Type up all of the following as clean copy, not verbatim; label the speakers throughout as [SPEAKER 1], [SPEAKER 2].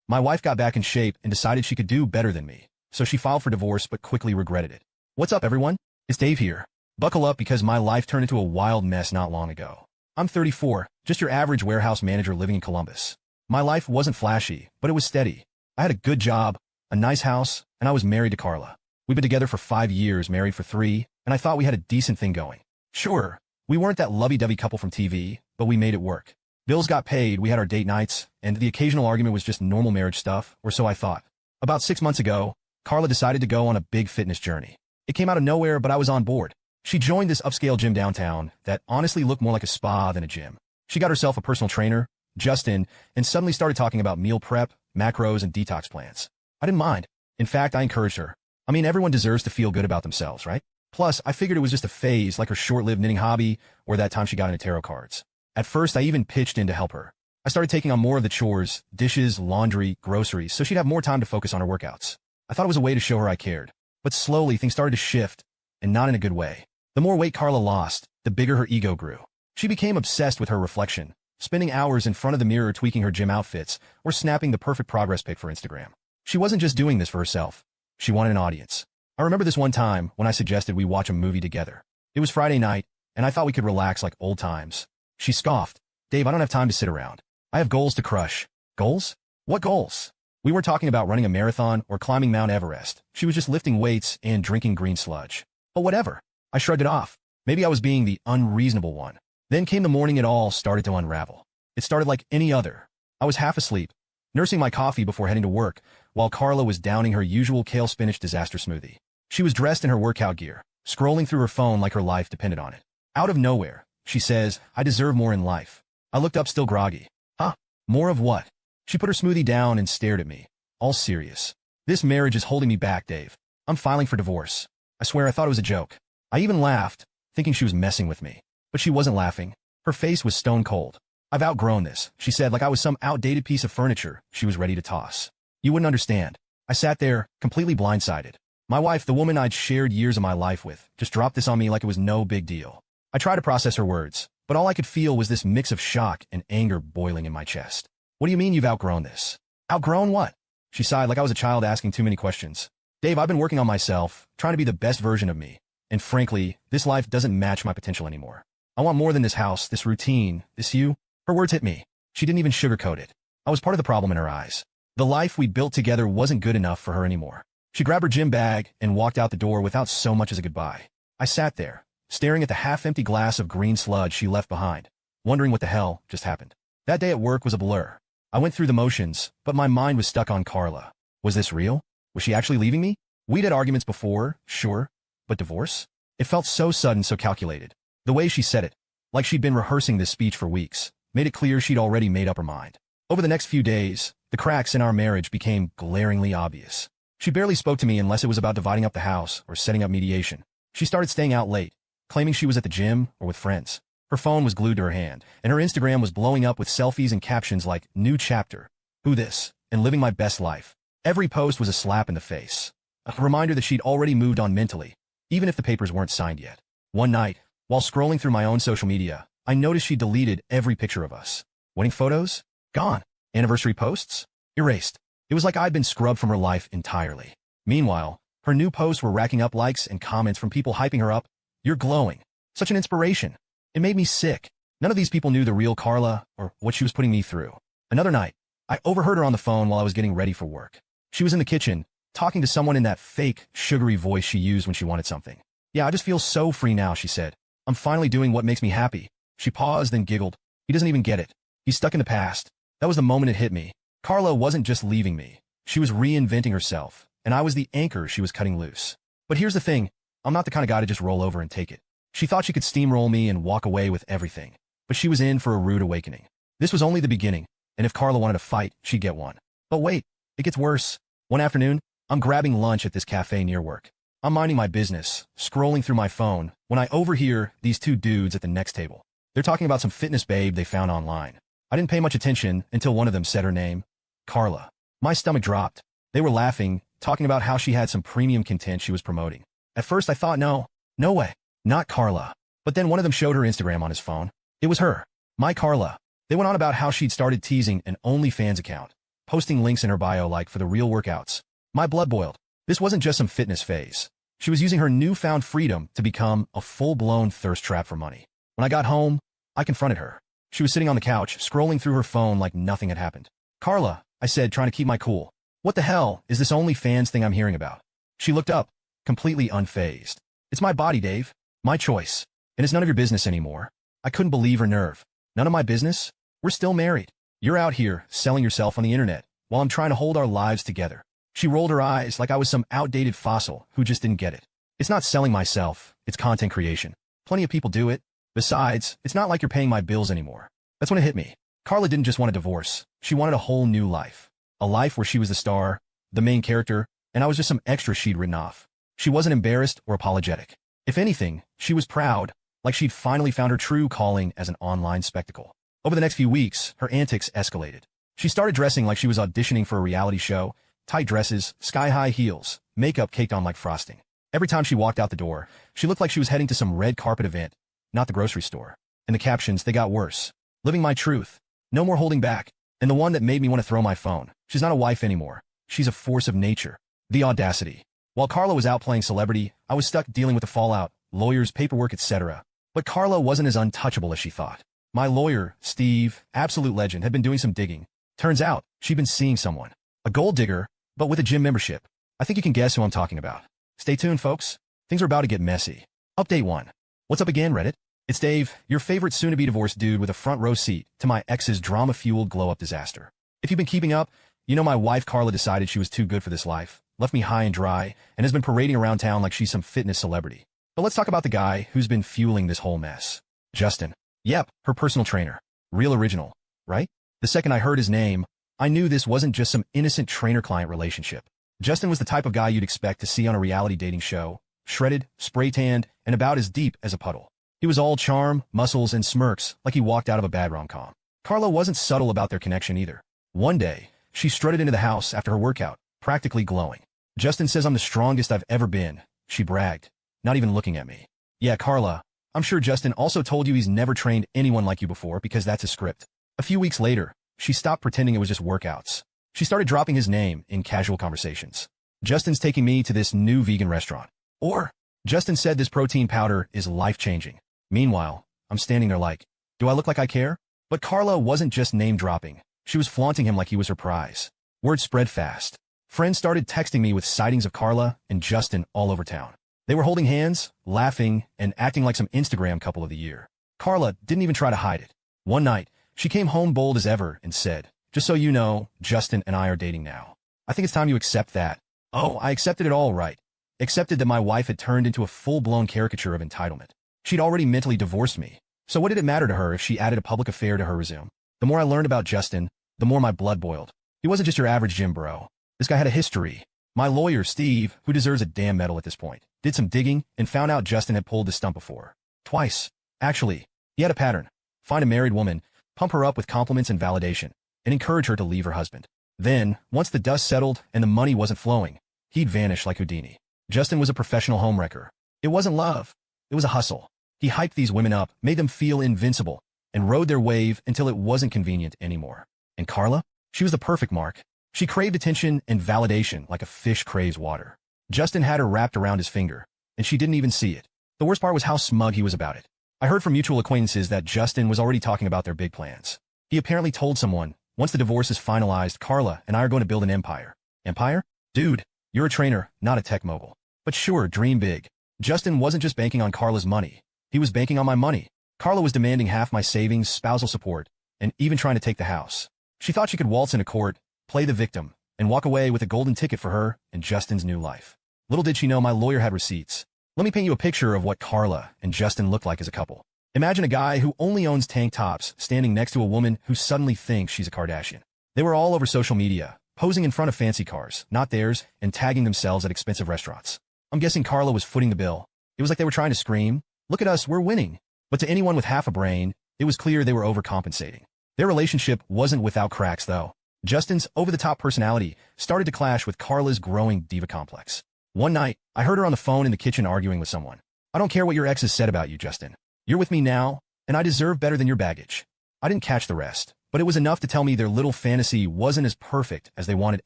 [SPEAKER 1] My wife got back in shape and decided she could do better than me, so she filed for divorce but quickly regretted it. What's up, everyone? It's Dave here. Buckle up because my life turned into a wild mess not long ago. I'm 34, just your average warehouse manager living in Columbus. My life wasn't flashy, but it was steady. I had a good job, a nice house, and I was married to Carla. We've been together for 5 years, married for 3, and I thought we had a decent thing going. Sure, we weren't that lovey-dovey couple from TV, but we made it work. Bills got paid, we had our date nights, and the occasional argument was just normal marriage stuff, or so I thought. About 6 months ago, Carla decided to go on a big fitness journey. It came out of nowhere, but I was on board. She joined this upscale gym downtown that honestly looked more like a spa than a gym. She got herself a personal trainer, Justin, and suddenly started talking about meal prep, macros, and detox plans. I didn't mind. In fact, I encouraged her. I mean, everyone deserves to feel good about themselves, right? Plus, I figured it was just a phase, like her short-lived knitting hobby or that time she got into tarot cards. At first, I even pitched in to help her. I started taking on more of the chores, dishes, laundry, groceries, so she'd have more time to focus on her workouts. I thought it was a way to show her I cared. But slowly, things started to shift, and not in a good way. The more weight Carla lost, the bigger her ego grew. She became obsessed with her reflection, spending hours in front of the mirror tweaking her gym outfits or snapping the perfect progress pic for Instagram. She wasn't just doing this for herself. She wanted an audience. I remember this one time when I suggested we watch a movie together. It was Friday night, and I thought we could relax like old times. She scoffed. Dave, I don't have time to sit around. I have goals to crush. Goals? What goals? We weren't talking about running a marathon or climbing Mount Everest. She was just lifting weights and drinking green sludge. But whatever. I shrugged it off. Maybe I was being the unreasonable one. Then came the morning it all started to unravel. It started like any other. I was half asleep, nursing my coffee before heading to work, while Carla was downing her usual kale spinach disaster smoothie. She was dressed in her workout gear, scrolling through her phone like her life depended on it. Out of nowhere, she says, I deserve more in life. I looked up still groggy. Huh? More of what? She put her smoothie down and stared at me, all serious. This marriage is holding me back, Dave. I'm filing for divorce. I swear I thought it was a joke. I even laughed, thinking she was messing with me. But she wasn't laughing. Her face was stone cold. I've outgrown this, she said like I was some outdated piece of furniture she was ready to toss. You wouldn't understand. I sat there, completely blindsided. My wife, the woman I'd shared years of my life with, just dropped this on me like it was no big deal. I tried to process her words, but all I could feel was this mix of shock and anger boiling in my chest. What do you mean you've outgrown this? Outgrown what? She sighed like I was a child asking too many questions. Dave, I've been working on myself, trying to be the best version of me. And frankly, this life doesn't match my potential anymore. I want more than this house, this routine, this you. Her words hit me. She didn't even sugarcoat it. I was part of the problem in her eyes. The life we'd built together wasn't good enough for her anymore. She grabbed her gym bag and walked out the door without so much as a goodbye. I sat there, staring at the half-empty glass of green sludge she left behind, wondering what the hell just happened. That day at work was a blur. I went through the motions, but my mind was stuck on Carla. Was this real? Was she actually leaving me? We'd had arguments before, sure, but divorce? It felt so sudden, so calculated. The way she said it, like she'd been rehearsing this speech for weeks, made it clear she'd already made up her mind. Over the next few days, the cracks in our marriage became glaringly obvious. She barely spoke to me unless it was about dividing up the house or setting up mediation. She started staying out late, claiming she was at the gym or with friends. Her phone was glued to her hand, and her Instagram was blowing up with selfies and captions like, new chapter, who this, and living my best life. Every post was a slap in the face, a reminder that she'd already moved on mentally, even if the papers weren't signed yet. One night, while scrolling through my own social media, I noticed she deleted every picture of us. Wedding photos? Gone. Anniversary posts? Erased. It was like I'd been scrubbed from her life entirely. Meanwhile, her new posts were racking up likes and comments from people hyping her up. You're glowing. Such an inspiration. It made me sick. None of these people knew the real Carla or what she was putting me through. Another night, I overheard her on the phone while I was getting ready for work. She was in the kitchen, talking to someone in that fake, sugary voice she used when she wanted something. Yeah, I just feel so free now, she said. I'm finally doing what makes me happy. She paused, then giggled. He doesn't even get it. He's stuck in the past. That was the moment it hit me. Carla wasn't just leaving me. She was reinventing herself, and I was the anchor she was cutting loose. But here's the thing. I'm not the kind of guy to just roll over and take it. She thought she could steamroll me and walk away with everything. But she was in for a rude awakening. This was only the beginning, and if Carla wanted to fight, she'd get one. But wait, it gets worse. One afternoon, I'm grabbing lunch at this cafe near work. I'm minding my business, scrolling through my phone, when I overhear these two dudes at the next table. They're talking about some fitness babe they found online. I didn't pay much attention until one of them said her name, Carla. My stomach dropped. They were laughing, talking about how she had some premium content she was promoting. At first I thought, no way, not Carla. But then one of them showed her Instagram on his phone. It was her, my Carla. They went on about how she'd started teasing an OnlyFans account. posting links in her bio like for the real workouts. My blood boiled. This wasn't just some fitness phase. She was using her newfound freedom to become a full-blown thirst trap for money. When I got home, I confronted her. She was sitting on the couch, scrolling through her phone like nothing had happened. "Carla," I said, trying to keep my cool. "What the hell is this OnlyFans thing I'm hearing about?" She looked up, completely unfazed. "It's my body, Dave. My choice. And it's none of your business anymore." I couldn't believe her nerve. "None of my business? We're still married. You're out here selling yourself on the internet while I'm trying to hold our lives together." She rolled her eyes like I was some outdated fossil who just didn't get it. "It's not selling myself, it's content creation. Plenty of people do it. Besides, it's not like you're paying my bills anymore." That's when it hit me. Carla didn't just want a divorce. She wanted a whole new life. A life where she was the star, the main character, and I was just some extra she'd written off. She wasn't embarrassed or apologetic. If anything, she was proud, like she'd finally found her true calling as an online spectacle. Over the next few weeks, her antics escalated. She started dressing like she was auditioning for a reality show, tight dresses, sky-high heels, makeup caked on like frosting. Every time she walked out the door, she looked like she was heading to some red carpet event, not the grocery store. And the captions, they got worse. "Living my truth. No more holding back." And the one that made me want to throw my phone. "She's not a wife anymore. She's a force of nature." The audacity. While Carla was out playing celebrity, I was stuck dealing with the fallout, lawyers, paperwork, etc. But Carla wasn't as untouchable as she thought. My lawyer, Steve, absolute legend, had been doing some digging. Turns out, she'd been seeing someone. A gold digger, but with a gym membership. I think you can guess who I'm talking about. Stay tuned, folks. Things are about to get messy. Update 1. What's up again, Reddit? It's Dave, your favorite soon-to-be divorced dude with a front row seat to my ex's drama-fueled glow-up disaster. If you've been keeping up, you know my wife Carla decided she was too good for this life, left me high and dry, and has been parading around town like she's some fitness celebrity. But let's talk about the guy who's been fueling this whole mess. Justin. Yep, her personal trainer. Real original, right? The second I heard his name, I knew this wasn't just some innocent trainer-client relationship. Justin was the type of guy you'd expect to see on a reality dating show, shredded, spray-tanned, and about as deep as a puddle. He was all charm, muscles, and smirks like he walked out of a bad rom-com. Carla wasn't subtle about their connection either. One day, she strutted into the house after her workout, practically glowing. "Justin says I'm the strongest I've ever been," she bragged, not even looking at me. "Yeah, Carla, I'm sure Justin also told you he's never trained anyone like you before because that's a script." A few weeks later, she stopped pretending it was just workouts. She started dropping his name in casual conversations. "Justin's taking me to this new vegan restaurant." Or, "Justin said this protein powder is life-changing." Meanwhile, I'm standing there like, do I look like I care? But Carla wasn't just name-dropping. She was flaunting him like he was her prize. Word spread fast. Friends started texting me with sightings of Carla and Justin all over town. They were holding hands, laughing, and acting like some Instagram couple of the year. Carla didn't even try to hide it. One night, she came home bold as ever and said, "Just so you know, Justin and I are dating now. I think it's time you accept that." Oh, I accepted it all right. Accepted that my wife had turned into a full-blown caricature of entitlement. She'd already mentally divorced me. So what did it matter to her if she added a public affair to her resume? The more I learned about Justin, the more my blood boiled. He wasn't just your average gym bro. This guy had a history. My lawyer, Steve, who deserves a damn medal at this point, did some digging and found out Justin had pulled the stunt before. Twice. Actually, he had a pattern. Find a married woman, pump her up with compliments and validation, and encourage her to leave her husband. Then, once the dust settled and the money wasn't flowing, he'd vanish like Houdini. Justin was a professional homewrecker. It wasn't love. It was a hustle. He hyped these women up, made them feel invincible, and rode their wave until it wasn't convenient anymore. And Carla? She was the perfect mark. She craved attention and validation like a fish craves water. Justin had her wrapped around his finger, and she didn't even see it. The worst part was how smug he was about it. I heard from mutual acquaintances that Justin was already talking about their big plans. He apparently told someone, "Once the divorce is finalized, Carla and I are going to build an empire." Empire? Dude, you're a trainer, not a tech mogul. But sure, dream big. Justin wasn't just banking on Carla's money. He was banking on my money. Carla was demanding half my savings, spousal support, and even trying to take the house. She thought she could waltz into court, play the victim, and walk away with a golden ticket for her and Justin's new life. Little did she know my lawyer had receipts. Let me paint you a picture of what Carla and Justin looked like as a couple. Imagine a guy who only owns tank tops standing next to a woman who suddenly thinks she's a Kardashian. They were all over social media, posing in front of fancy cars, not theirs, and tagging themselves at expensive restaurants. I'm guessing Carla was footing the bill. It was like they were trying to scream, "Look at us, we're winning." But to anyone with half a brain, it was clear they were overcompensating. Their relationship wasn't without cracks, though. Justin's over-the-top personality started to clash with Carla's growing diva complex. One night, I heard her on the phone in the kitchen arguing with someone. "I don't care what your ex has said about you, Justin. You're with me now, and I deserve better than your baggage." I didn't catch the rest, but it was enough to tell me their little fantasy wasn't as perfect as they wanted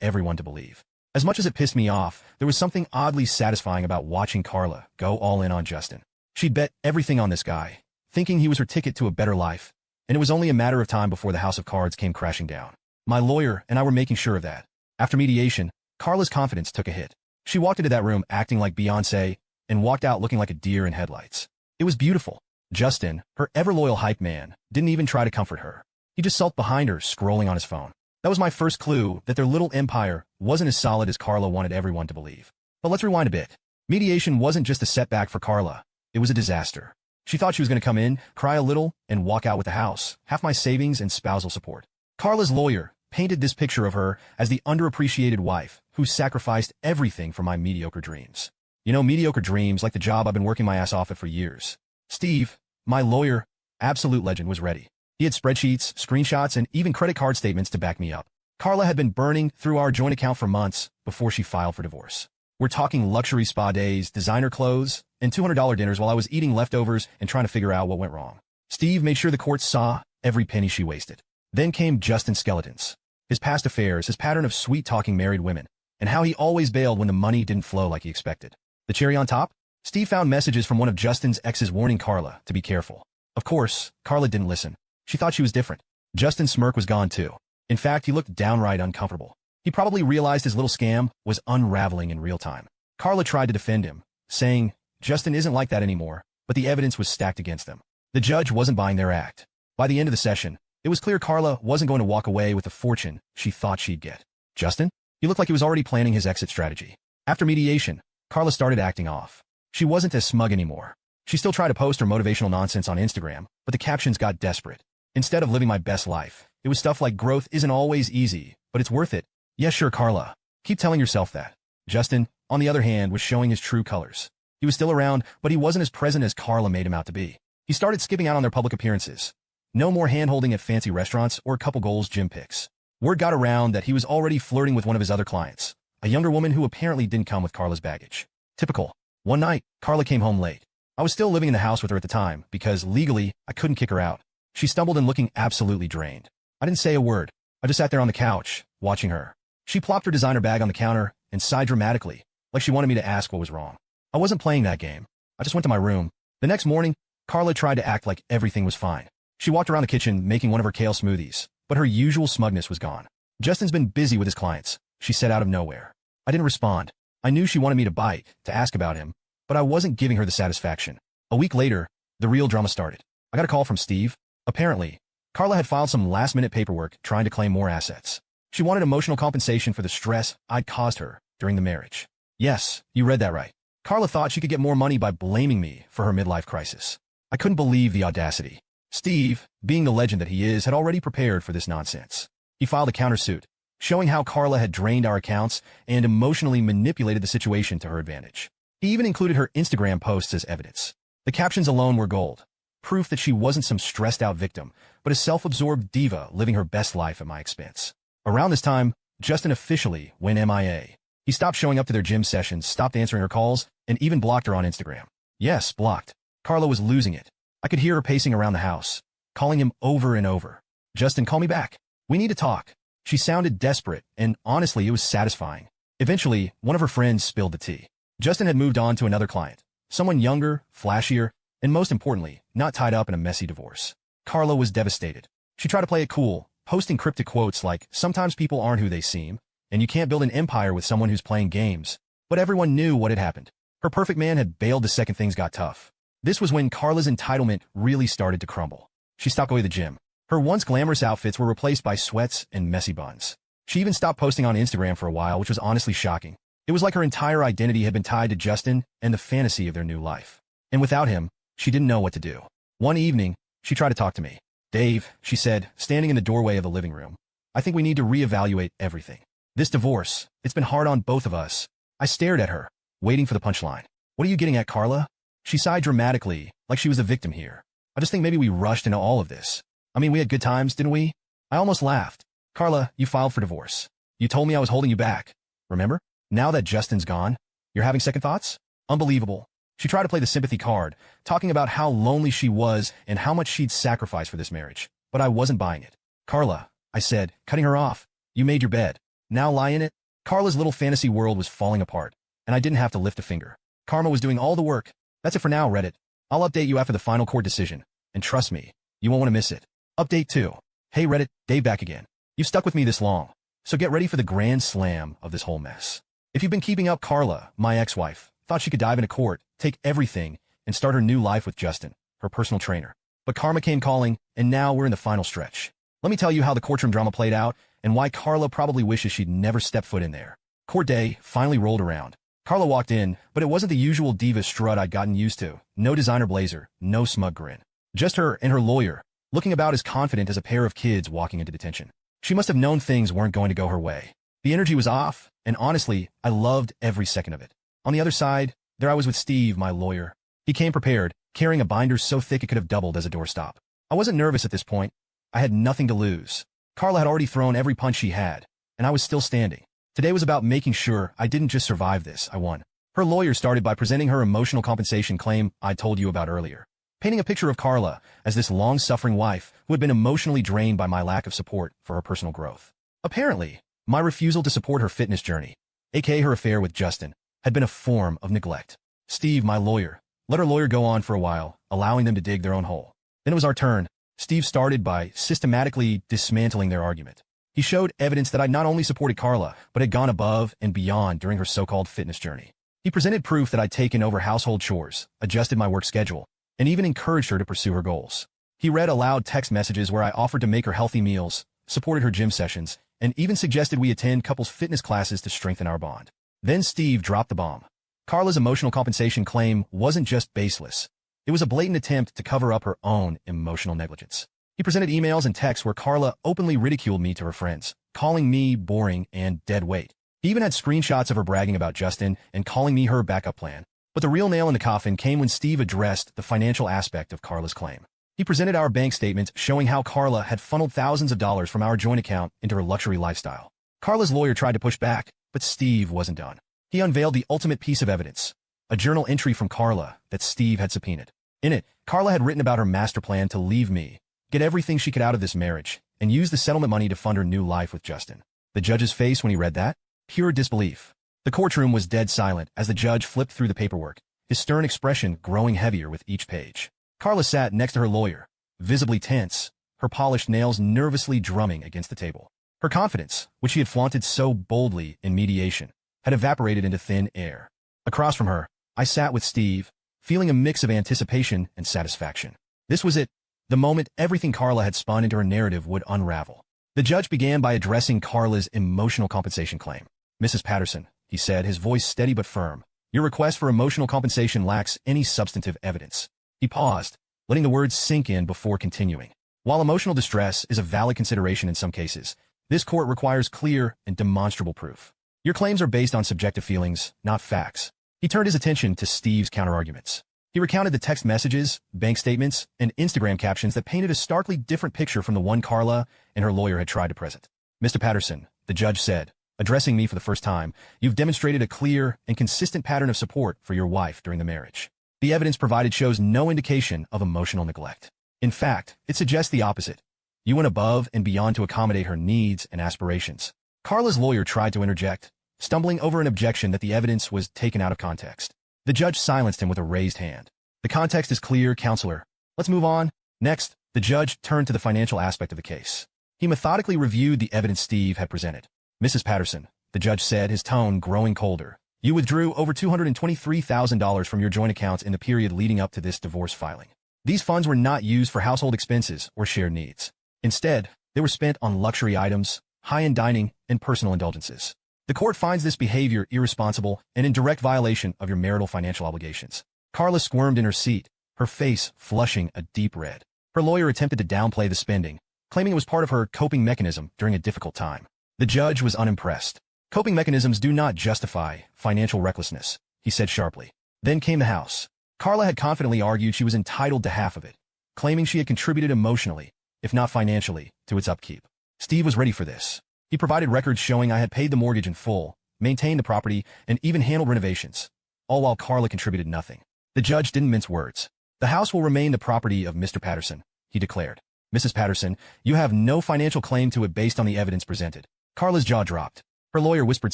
[SPEAKER 1] everyone to believe. As much as it pissed me off, there was something oddly satisfying about watching Carla go all in on Justin. She'd bet everything on this guy, thinking he was her ticket to a better life, and it was only a matter of time before the house of cards came crashing down. My lawyer and I were making sure of that. After mediation, Carla's confidence took a hit. She walked into that room acting like Beyoncé and walked out looking like a deer in headlights. It was beautiful. Justin, her ever-loyal hype man, didn't even try to comfort her. He just sulked behind her, scrolling on his phone. That was my first clue that their little empire wasn't as solid as Carla wanted everyone to believe. But let's rewind a bit. Mediation wasn't just a setback for Carla. It was a disaster. She thought she was going to come in, cry a little, and walk out with the house, half my savings and spousal support. Carla's lawyer painted this picture of her as the underappreciated wife who sacrificed everything for my mediocre dreams. You know, mediocre dreams like the job I've been working my ass off at for years. Steve, my lawyer, absolute legend, was ready. He had spreadsheets, screenshots, and even credit card statements to back me up. Carla had been burning through our joint account for months before she filed for divorce. We're talking luxury spa days, designer clothes, and $200 dinners while I was eating leftovers and trying to figure out what went wrong. Steve made sure the court saw every penny she wasted. Then came Justin's skeletons. His past affairs, his pattern of sweet-talking married women, and how he always bailed when the money didn't flow like he expected. The cherry on top? Steve found messages from one of Justin's exes warning Carla to be careful. Of course, Carla didn't listen. She thought she was different. Justin's smirk was gone too. In fact, he looked downright uncomfortable. He probably realized his little scam was unraveling in real time. Carla tried to defend him, saying, Justin isn't like that anymore, but the evidence was stacked against them. The judge wasn't buying their act. By the end of the session, it was clear Carla wasn't going to walk away with the fortune she thought she'd get. Justin? He looked like he was already planning his exit strategy. After mediation, Carla started acting off. She wasn't as smug anymore. She still tried to post her motivational nonsense on Instagram, but the captions got desperate. Instead of living my best life, it was stuff like growth isn't always easy, but it's worth it. Yeah, sure, Carla. Keep telling yourself that. Justin, on the other hand, was showing his true colors. He was still around, but he wasn't as present as Carla made him out to be. He started skipping out on their public appearances. No more hand-holding at fancy restaurants or couple goals gym pics. Word got around that he was already flirting with one of his other clients, a younger woman who apparently didn't come with Carla's baggage. Typical. One night, Carla came home late. I was still living in the house with her at the time because, legally, I couldn't kick her out. She stumbled in looking absolutely drained. I didn't say a word. I just sat there on the couch, watching her. She plopped her designer bag on the counter and sighed dramatically, like she wanted me to ask what was wrong. I wasn't playing that game. I just went to my room. The next morning, Carla tried to act like everything was fine. She walked around the kitchen making one of her kale smoothies, but her usual smugness was gone. Justin's been busy with his clients, she said out of nowhere. I didn't respond. I knew she wanted me to bite, to ask about him, but I wasn't giving her the satisfaction. A week later, the real drama started. I got a call from Steve. Apparently, Carla had filed some last-minute paperwork trying to claim more assets. She wanted emotional compensation for the stress I'd caused her during the marriage. Yes, you read that right. Carla thought she could get more money by blaming me for her midlife crisis. I couldn't believe the audacity. Steve, being the legend that he is, had already prepared for this nonsense. He filed a countersuit, showing how Carla had drained our accounts and emotionally manipulated the situation to her advantage. He even included her Instagram posts as evidence. The captions alone were gold. Proof that she wasn't some stressed-out victim, but a self-absorbed diva living her best life at my expense. Around this time, Justin officially went MIA. He stopped showing up to their gym sessions, stopped answering her calls, and even blocked her on Instagram. Yes, blocked. Carla was losing it. I could hear her pacing around the house, calling him over and over. Justin, call me back. We need to talk. She sounded desperate, and honestly, it was satisfying. Eventually, one of her friends spilled the tea. Justin had moved on to another client, someone younger, flashier, and most importantly, not tied up in a messy divorce. Carla was devastated. She tried to play it cool, posting cryptic quotes like, sometimes people aren't who they seem, and you can't build an empire with someone who's playing games. But everyone knew what had happened. Her perfect man had bailed the second things got tough. This was when Carla's entitlement really started to crumble. She stopped going to the gym. Her once glamorous outfits were replaced by sweats and messy buns. She even stopped posting on Instagram for a while, which was honestly shocking. It was like her entire identity had been tied to Justin and the fantasy of their new life. And without him, she didn't know what to do. One evening, she tried to talk to me. Dave, she said, standing in the doorway of the living room, I think we need to reevaluate everything. This divorce, it's been hard on both of us. I stared at her, waiting for the punchline. What are you getting at, Carla? She sighed dramatically, like she was a victim here. I just think maybe we rushed into all of this. I mean, we had good times, didn't we? I almost laughed. Carla, you filed for divorce. You told me I was holding you back. Remember? Now that Justin's gone, you're having second thoughts? Unbelievable. She tried to play the sympathy card, talking about how lonely she was and how much she'd sacrificed for this marriage. But I wasn't buying it. Carla, I said, cutting her off. You made your bed. Now lie in it. Carla's little fantasy world was falling apart, and I didn't have to lift a finger. Karma was doing all the work. That's it for now, Reddit. I'll update you after the final court decision, and trust me, you won't want to miss it. Update 2. Hey Reddit, Dave back again. You've stuck with me this long, so get ready for the grand slam of this whole mess. If you've been keeping up, Carla, my ex-wife, thought she could dive into court, take everything, and start her new life with Justin, her personal trainer. But karma came calling, and now we're in the final stretch. Let me tell you how the courtroom drama played out, and why Carla probably wishes she'd never stepped foot in there. Court day finally rolled around. Carla walked in, but it wasn't the usual diva strut I'd gotten used to. No designer blazer, no smug grin. Just her and her lawyer, looking about as confident as a pair of kids walking into detention. She must have known things weren't going to go her way. The energy was off, and honestly, I loved every second of it. On the other side, there I was with Steve, my lawyer. He came prepared, carrying a binder so thick it could have doubled as a doorstop. I wasn't nervous at this point. I had nothing to lose. Carla had already thrown every punch she had, and I was still standing. Today was about making sure I didn't just survive this, I won. Her lawyer started by presenting her emotional compensation claim I told you about earlier, painting a picture of Carla as this long-suffering wife who had been emotionally drained by my lack of support for her personal growth. Apparently, my refusal to support her fitness journey, aka her affair with Justin, had been a form of neglect. Steve, my lawyer, let her lawyer go on for a while, allowing them to dig their own hole. Then it was our turn. Steve started by systematically dismantling their argument. He showed evidence that I not only supported Carla, but had gone above and beyond during her so-called fitness journey. He presented proof that I'd taken over household chores, adjusted my work schedule, and even encouraged her to pursue her goals. He read aloud text messages where I offered to make her healthy meals, supported her gym sessions, and even suggested we attend couples fitness classes to strengthen our bond. Then Steve dropped the bomb. Carla's emotional compensation claim wasn't just baseless. It was a blatant attempt to cover up her own emotional negligence. He presented emails and texts where Carla openly ridiculed me to her friends, calling me boring and dead weight. He even had screenshots of her bragging about Justin and calling me her backup plan. But the real nail in the coffin came when Steve addressed the financial aspect of Carla's claim. He presented our bank statements showing how Carla had funneled thousands of dollars from our joint account into her luxury lifestyle. Carla's lawyer tried to push back, but Steve wasn't done. He unveiled the ultimate piece of evidence, a journal entry from Carla that Steve had subpoenaed. In it, Carla had written about her master plan to leave me, get everything she could out of this marriage, and use the settlement money to fund her new life with Justin. The judge's face when he read that? Pure disbelief. The courtroom was dead silent as the judge flipped through the paperwork, his stern expression growing heavier with each page. Carla sat next to her lawyer, visibly tense, her polished nails nervously drumming against the table. Her confidence, which she had flaunted so boldly in mediation, had evaporated into thin air. Across from her, I sat with Steve, feeling a mix of anticipation and satisfaction. This was it, the moment everything Carla had spun into her narrative would unravel. The judge began by addressing Carla's emotional compensation claim. Mrs. Patterson, he said, his voice steady but firm, your request for emotional compensation lacks any substantive evidence. He paused, letting the words sink in before continuing. While emotional distress is a valid consideration in some cases, this court requires clear and demonstrable proof. Your claims are based on subjective feelings, not facts. He turned his attention to Steve's counterarguments. He recounted the text messages, bank statements, and Instagram captions that painted a starkly different picture from the one Carla and her lawyer had tried to present. Mr. Patterson, the judge said, addressing me for the first time, you've demonstrated a clear and consistent pattern of support for your wife during the marriage. The evidence provided shows no indication of emotional neglect. In fact, it suggests the opposite. You went above and beyond to accommodate her needs and aspirations. Carla's lawyer tried to interject, stumbling over an objection that the evidence was taken out of context. The judge silenced him with a raised hand. The context is clear, counselor. Let's move on. Next, the judge turned to the financial aspect of the case. He methodically reviewed the evidence Steve had presented. Mrs. Patterson, the judge said, his tone growing colder, you withdrew over $223,000 from your joint accounts in the period leading up to this divorce filing. These funds were not used for household expenses or shared needs. Instead, they were spent on luxury items, high-end dining, and personal indulgences. The court finds this behavior irresponsible and in direct violation of your marital financial obligations. Carla squirmed in her seat, her face flushing a deep red. Her lawyer attempted to downplay the spending, claiming it was part of her coping mechanism during a difficult time. The judge was unimpressed. Coping mechanisms do not justify financial recklessness, he said sharply. Then came the house. Carla had confidently argued she was entitled to half of it, claiming she had contributed emotionally, if not financially, to its upkeep. Steve was ready for this. He provided records showing I had paid the mortgage in full, maintained the property, and even handled renovations, all while Carla contributed nothing. The judge didn't mince words. The house will remain the property of Mr. Patterson, he declared. Mrs. Patterson, you have no financial claim to it based on the evidence presented. Carla's jaw dropped. Her lawyer whispered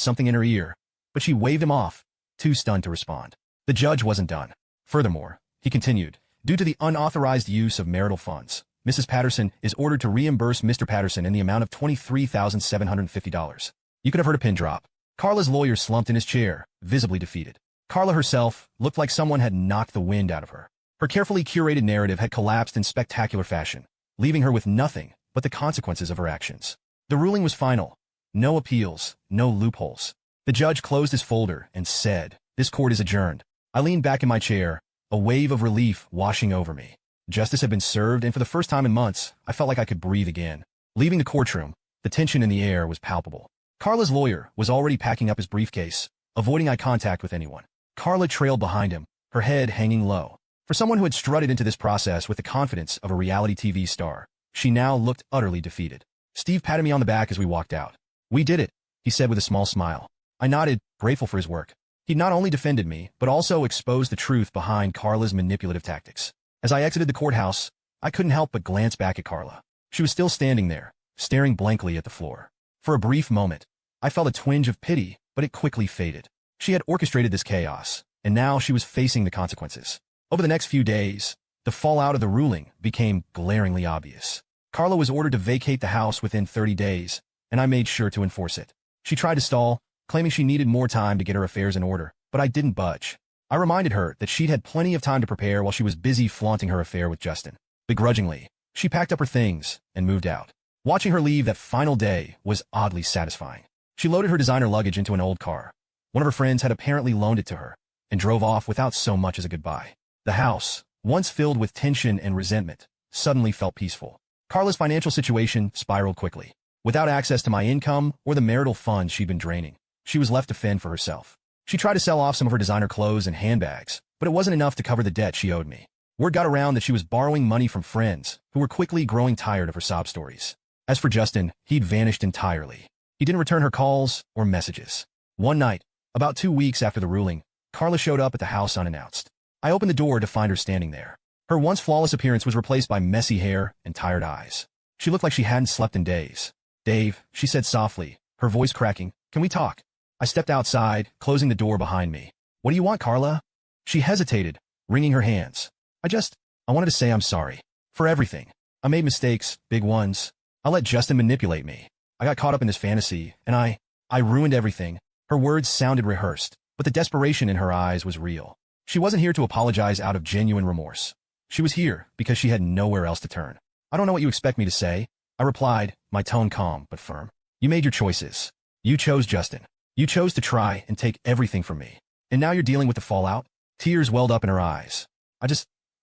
[SPEAKER 1] something in her ear, but she waved him off, too stunned to respond. The judge wasn't done. Furthermore, he continued, due to the unauthorized use of marital funds, Mrs. Patterson is ordered to reimburse Mr. Patterson in the amount of $23,750. You could have heard a pin drop. Carla's lawyer slumped in his chair, visibly defeated. Carla herself looked like someone had knocked the wind out of her. Her carefully curated narrative had collapsed in spectacular fashion, leaving her with nothing but the consequences of her actions. The ruling was final. No appeals, no loopholes. The judge closed his folder and said, "This court is adjourned." I leaned back in my chair, a wave of relief washing over me. Justice had been served, and for the first time in months, I felt like I could breathe again. Leaving the courtroom, the tension in the air was palpable. Carla's lawyer was already packing up his briefcase, avoiding eye contact with anyone. Carla trailed behind him, her head hanging low. For someone who had strutted into this process with the confidence of a reality TV star, she now looked utterly defeated. Steve patted me on the back as we walked out. "We did it," he said with a small smile. I nodded, grateful for his work. He'd not only defended me, but also exposed the truth behind Carla's manipulative tactics. As I exited the courthouse, I couldn't help but glance back at Carla. She was still standing there, staring blankly at the floor. For a brief moment, I felt a twinge of pity, but it quickly faded. She had orchestrated this chaos, and now she was facing the consequences. Over the next few days, the fallout of the ruling became glaringly obvious. Carla was ordered to vacate the house within 30 days, and I made sure to enforce it. She tried to stall, claiming she needed more time to get her affairs in order, but I didn't budge. I reminded her that she'd had plenty of time to prepare while she was busy flaunting her affair with Justin. Begrudgingly, she packed up her things and moved out. Watching her leave that final day was oddly satisfying. She loaded her designer luggage into an old car. One of her friends had apparently loaned it to her, and drove off without so much as a goodbye. The house, once filled with tension and resentment, suddenly felt peaceful. Carla's financial situation spiraled quickly. Without access to my income or the marital funds she'd been draining, she was left to fend for herself. She tried to sell off some of her designer clothes and handbags, but it wasn't enough to cover the debt she owed me. Word got around that she was borrowing money from friends who were quickly growing tired of her sob stories. As for Justin, he'd vanished entirely. He didn't return her calls or messages. One night, about 2 weeks after the ruling, Carla showed up at the house unannounced. I opened the door to find her standing there. Her once flawless appearance was replaced by messy hair and tired eyes. She looked like she hadn't slept in days. "Dave," she said softly, her voice cracking, "can we talk?" I stepped outside, closing the door behind me. "What do you want, Carla?" She hesitated, wringing her hands. I wanted to say I'm sorry. For everything. I made mistakes, big ones. I let Justin manipulate me. I got caught up in this fantasy, and I ruined everything." Her words sounded rehearsed, but the desperation in her eyes was real. She wasn't here to apologize out of genuine remorse. She was here because she had nowhere else to turn. "I don't know what you expect me to say," I replied, my tone calm but firm. "You made your choices. You chose Justin. You chose to try and take everything from me. And now you're dealing with the fallout?" Tears welled up in her eyes.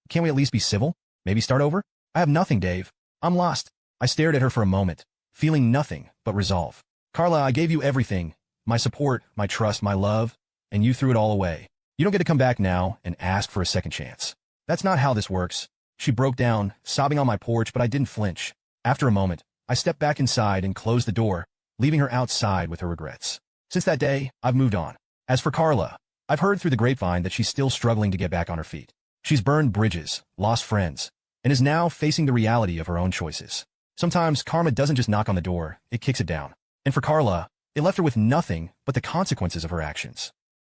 [SPEAKER 1] Can't we at least be civil? Maybe start over? "I have nothing, Dave. I'm lost." I stared at her for a moment, feeling nothing but resolve. "Carla, I gave you everything. My support, my trust, my love, and you threw it all away. You don't get to come back now and ask for a second chance. That's not how this works." She broke down, sobbing on my porch, but I didn't flinch. After a moment, I stepped back inside and closed the door, leaving her outside with her regrets. Since that day, I've moved on. As for Carla, I've heard through the grapevine that she's still struggling to get back on her feet. She's burned bridges, lost friends, and is now facing the reality of her own choices. Sometimes karma doesn't just knock on the door, it kicks it down. And for Carla, it left her with nothing but the consequences of her actions.